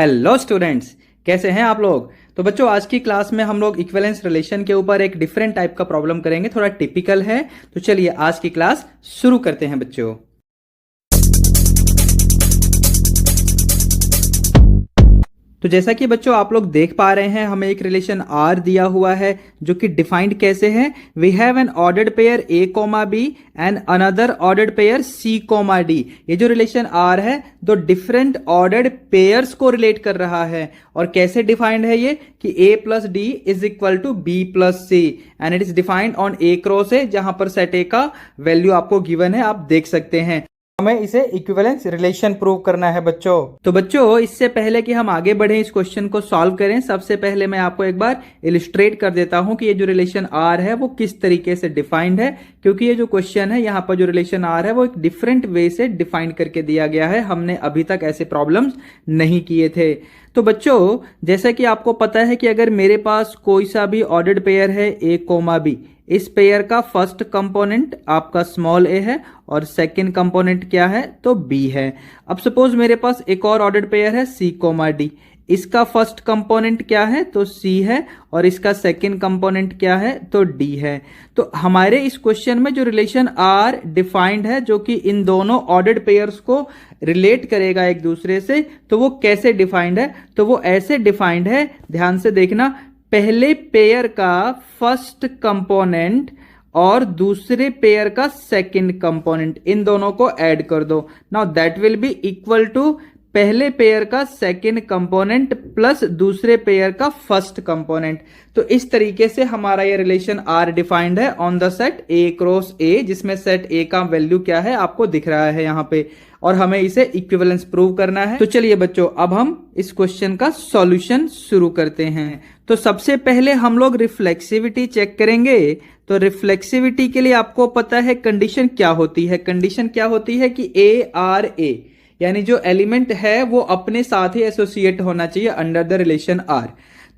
Hello students, कैसे हैं आप लोग। तो बच्चों, आज की क्लास में हम लोग इक्विवेलेंस रिलेशन के ऊपर एक डिफरेंट टाइप का प्रॉब्लम करेंगे, थोड़ा टिपिकल है। तो चलिए आज की क्लास शुरू करते हैं बच्चों। तो जैसा कि बच्चों आप लोग देख पा रहे हैं, हमें एक रिलेशन आर दिया हुआ है जो कि डिफाइंड कैसे है। We have an ordered pair A comma B and another ordered pair C comma D. ये जो रिलेशन आर है दो डिफरेंट ऑर्डर्ड पेयर्स को रिलेट कर रहा है। और कैसे डिफाइंड है ये कि a plus D is equal to B plus C and it is defined on A cross A, जहां पर सेट ए का वैल्यू आपको गिवन है, आप देख सकते हैं। हमें इसे इक्विवेलेंस रिलेशन प्रूव करना है बच्चों। तो बच्चों, इससे पहले कि हम आगे बढ़े इस क्वेश्चन को सॉल्व करें, सबसे पहले मैं आपको एक बार इलिस्ट्रेट कर देता हूं कि ये जो रिलेशन आर है वो किस तरीके से डिफाइंड है। क्योंकि ये जो क्वेश्चन है, यहाँ पर जो रिलेशन आर है वो एक डिफरेंट वे से डिफाइंड करके दिया गया है। हमने अभी तक ऐसे प्रॉब्लम्स नहीं किए थे। तो बच्चों, जैसा कि आपको पता है कि अगर मेरे पास कोई सा भी ऑर्डर्ड पेयर है ए कोमा बी, इस पेयर का फर्स्ट कंपोनेंट आपका स्मॉल ए है और सेकंड कंपोनेंट क्या है तो बी है। अब सपोज मेरे पास एक और ऑर्डर्ड पेयर है सी कोमा डी, इसका फर्स्ट कंपोनेंट क्या है तो सी है और इसका सेकंड कंपोनेंट क्या है तो डी है। तो हमारे इस क्वेश्चन में जो रिलेशन आर डिफाइंड है, जो कि इन दोनों ऑर्डर्ड पेयर्स को रिलेट करेगा एक दूसरे से, तो वो कैसे डिफाइंड है तो वो ऐसे डिफाइंड है, ध्यान से देखना, पहले पेयर का फर्स्ट कंपोनेंट और दूसरे पेयर का सेकंड कंपोनेंट, इन दोनों को ऐड कर दो। Now that will be equal to पहले पेयर का सेकंड कंपोनेंट प्लस दूसरे पेयर का फर्स्ट कंपोनेंट। तो इस तरीके से हमारा ये रिलेशन आर डिफाइंड है on the set A cross A, जिसमें सेट ए का वैल्यू क्या है आपको दिख रहा है यहाँ पे, और हमें इसे इक्विवेलेंस प्रूव करना है। तो चलिए बच्चों, अब हम इस क्वेश्चन का सॉल्यूशन शुरू करते हैं। तो सबसे पहले हम लोग रिफ्लेक्सिविटी चेक करेंगे। तो रिफ्लेक्सिविटी के लिए आपको पता है कंडीशन क्या होती है। कंडीशन क्या होती है कि ए आर ए, यानी जो एलिमेंट है वो अपने साथ ही एसोसिएट होना चाहिए अंडर द रिलेशन आर।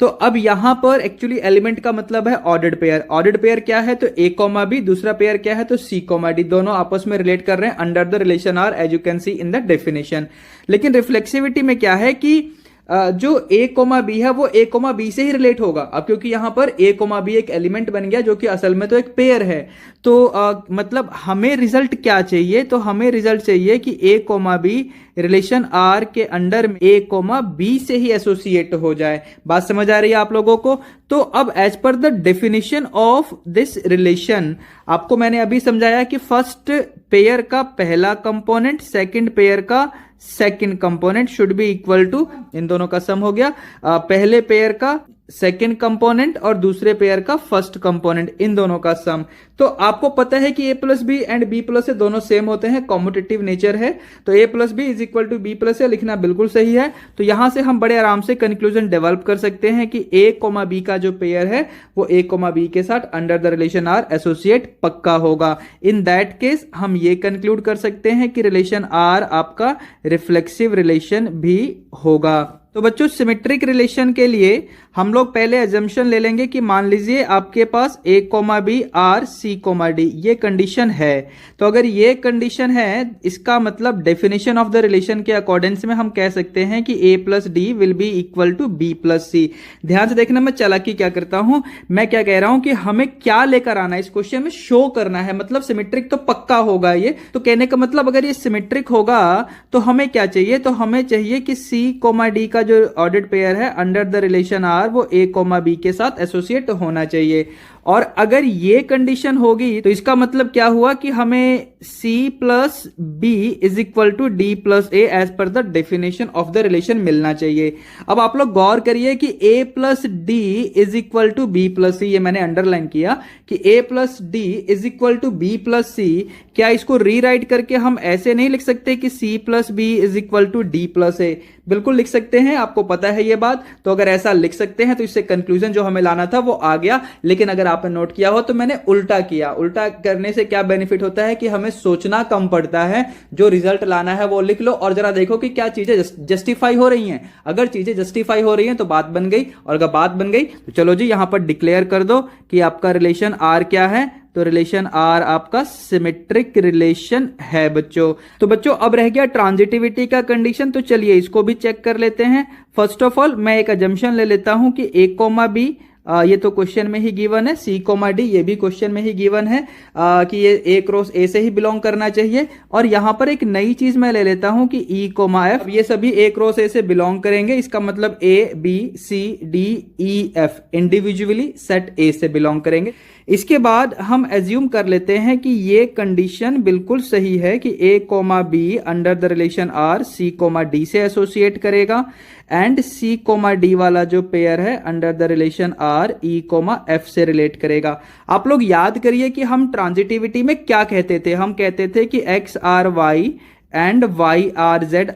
तो अब यहां पर एक्चुअली एलिमेंट का मतलब है ऑर्डर्ड पेयर। ऑर्डर्ड पेयर क्या है तो ए कोमा बी, दूसरा पेयर क्या है तो सी कोमा डी, दोनों आपस में रिलेट कर रहे हैं under the relation R, as you can see in the definition. लेकिन रिफ्लेक्सिविटी में क्या है कि जो ए कोमा बी है वो ए कोमा बी से ही रिलेट होगा। अब क्योंकि यहां पर ए कोमा बी एक एलिमेंट बन गया जो कि असल में तो एक पेयर है। तो मतलब हमें रिजल्ट क्या चाहिए, तो हमें रिजल्ट चाहिए कि a comma B relation are के अंडर में ए कोमा बी से ही एसोसिएट हो जाए। बात समझ आ रही है आप लोगों को। तो अब as per the definition of this relation, आपको मैंने अभी समझाया कि फर्स्ट पेयर का पहला कंपोनेंट सेकंड पेयर का second component should be equal to, इन दोनों का सम हो गया, पहले पेयर का सेकंड कंपोनेंट और दूसरे पेयर का फर्स्ट कंपोनेंट, इन दोनों का सम। तो आपको पता है कि a plus b and b plus a दोनों सेम होते हैं, कॉम्यूटेटिव नेचर है। तो a plus b is equal to B plus a लिखना बिल्कुल सही है। तो यहां से हम बड़े आराम से कंक्लूजन डेवलप कर सकते हैं कि a कोमा b का जो पेयर है वो a कोमा b के साथ under the relation R associate पक्का होगा। इन दैट केस हम ये कंक्लूड कर सकते हैं कि रिलेशन आर आपका रिफ्लेक्सिव रिलेशन भी होगा। तो बच्चों, सिमेट्रिक रिलेशन के लिए हम लोग पहले अजम्पशन ले लेंगे कि मान लीजिए आपके पास a comma b R c comma D, ये कंडीशन है। तो अगर ये कंडीशन है, इसका मतलब डेफिनेशन ऑफ द रिलेशन के अकॉर्डेंस में हम कह सकते हैं कि a plus d will be equal to B plus c. ध्यान से देखना, मैं चालाकी क्या करता हूं, मैं क्या कह रहा हूं कि हमें क्या लेकर आना है इस क्वेश्चन में, शो करना है। मतलब सिमेट्रिक तो पक्का होगा ये। तो कहने का मतलब अगर ये सिमेट्रिक होगा तो हमें क्या चाहिए, तो हमें चाहिए कि सी कोमा डी का जो ऑर्डर्ड पेयर है अंडर द रिलेशन आर वो ए कोमा बी के साथ एसोसिएट होना चाहिए। और अगर ये कंडीशन होगी तो इसका मतलब क्या हुआ कि हमें C plus b is equal to d plus a as per the definition of the relation मिलना चाहिए। अब आप लोग गौर करिए कि A plus D is equal to B plus c, ये मैंने अंडरलाइन किया कि A plus D is equal to B plus c. क्या इसको रीराइट करके हम ऐसे नहीं लिख सकते कि C plus b is equal to d plus a? बिल्कुल लिख सकते हैं, आपको पता है ये बात। तो अगर ऐसा लिख सकते हैं तो इससे कंक्लूजन जो हमें लाना था वो आ गया। लेकिन अगर आपने नोट किया हो तो मैंने उल्टा किया। उल्टा करने से क्या बेनिफिट होता है कि हमें सोचना कम पड़ता है, जो रिजल्ट लाना है वो लिख लो और जरा देखो कि क्या चीजें जस्टिफाई हो रही हैं। अगर चीजें जस्टिफाई हो रही हैं तो बात बन गई, और अगर बात बन गई तो चलो जी यहां पर डिक्लेयर कर दो कि आपका रिलेशन आर क्या है, तो रिलेशन आर आपका सिमेट्रिक रिलेशन है बच्चों। तो बच्चों अब रह गया ट्रांजिटिविटी का कंडीशन, तो चलिए इसको भी चेक कर लेते हैं। फर्स्ट ऑफ ऑल मैं एक अजम्पशन ले लेता हूं कि ए कोमा बी, ये तो क्वेश्चन में ही गिवन है, सी कोमा डी ये भी क्वेश्चन में ही गिवन है कि ये ए क्रॉस ए से ही बिलोंग करना चाहिए। और यहां पर एक नई चीज मैं ले लेता हूं कि ई कोमा एफ, ये सभी ए क्रॉस ए से बिलोंग करेंगे। इसका मतलब A B C D E F individually set A से बिलोंग करेंगे। इसके बाद हम एज्यूम कर लेते हैं कि ये कंडीशन बिल्कुल सही है कि a comma b under the relation R c comma d से एसोसिएट करेगा एंड सी कोमा डी वाला जो पेयर है under the relation R e comma f से रिलेट करेगा। आप लोग याद करिए कि हम ट्रांजिटिविटी में क्या कहते थे, हम कहते थे कि X R Y and Y R Z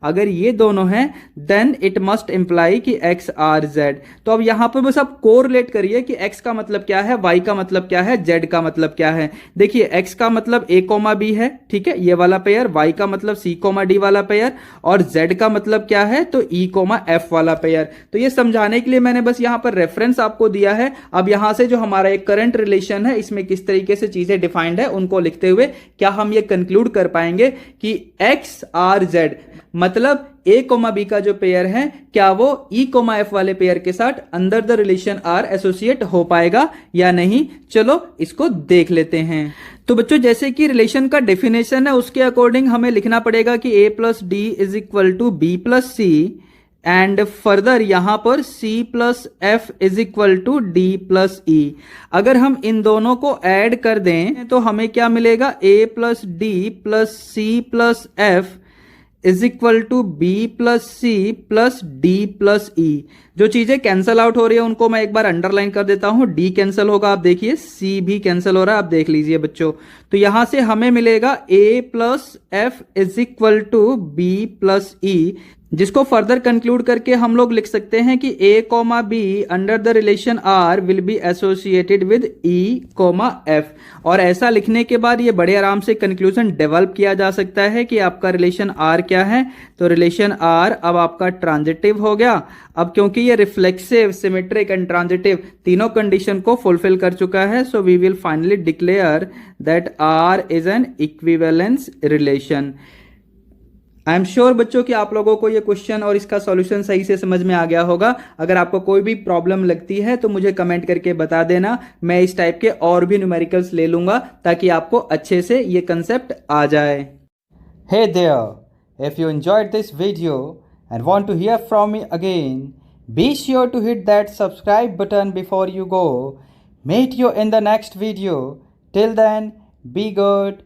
अगर ये दोनों हैं देन इट मस्ट इंप्लाई कि एक्स आर जेड। तो अब यहां पर बस आप कोरिलेट करिए कि एक्स का मतलब क्या है, वाई का मतलब क्या है, जेड का मतलब क्या है। देखिए एक्स का मतलब ए कोमा बी है, ठीक है, ये वाला पेयर, वाई का मतलब सी कोमा डी वाला पेयर, और जेड का मतलब क्या है तो ई कोमा एफ वाला पेयर। तो ये समझाने के लिए मैंने बस यहां पर रेफरेंस आपको दिया है। अब यहां से जो हमारा एक करंट रिलेशन है इसमें किस तरीके से चीजें डिफाइंड है उनको लिखते हुए क्या हम ये कंक्लूड कर पाएंगे कि एक्स आर जेड मतलब ए कोमा बी का जो पेयर है क्या वो ई कोमा एफ वाले पेयर के साथ under the relation R associate हो पाएगा या नहीं। चलो इसको देख लेते हैं। तो बच्चों जैसे कि रिलेशन का डेफिनेशन है उसके अकॉर्डिंग हमें लिखना पड़ेगा कि a plus D is equal to B plus C and further यहां पर C plus f is equal to d plus e. अगर हम इन दोनों को ऐड कर दें तो हमें क्या मिलेगा, A plus d plus c plus f is equal to B plus c plus d plus e. जो चीजें कैंसल आउट हो रही है उनको मैं एक बार अंडरलाइन कर देता हूं। डी कैंसिल होगा, आप देखिए, सी भी कैंसिल हो रहा है, आप देख लीजिए बच्चों। तो यहां से हमें मिलेगा a plus f is equal to B plus e, जिसको फर्दर कंक्लूड करके हम लोग लिख सकते हैं कि a comma b under the relation R will be associated with e comma f. और ऐसा लिखने के बाद ये बड़े आराम से कंक्लूजन डेवलप किया जा सकता है कि आपका रिलेशन आर क्या है। तो रिलेशन आर अब आपका ट्रांजिटिव हो गया। अब क्योंकि ये रिफ्लेक्सिव, सिमेट्रिक एंड ट्रांजिटिव तीनों कंडीशन को फुलफिल कर चुका है, so we will finally declare that R is an equivalence relation. I am sure बच्चों कि आप लोगों को ये क्वेश्चन और इसका सॉल्यूशन सही से समझ में आ गया होगा। अगर आपको कोई भी प्रॉब्लम लगती है तो मुझे कमेंट करके बता देना, मैं इस टाइप के और भी न्यूमेरिकल्स ले लूंगा ताकि आपको अच्छे से ये कंसेप्ट आ जाए। Hey there, if you enjoyed this video and want to hear from me again, be sure to hit that subscribe button before you go. Meet you in the next video. Till then, be good.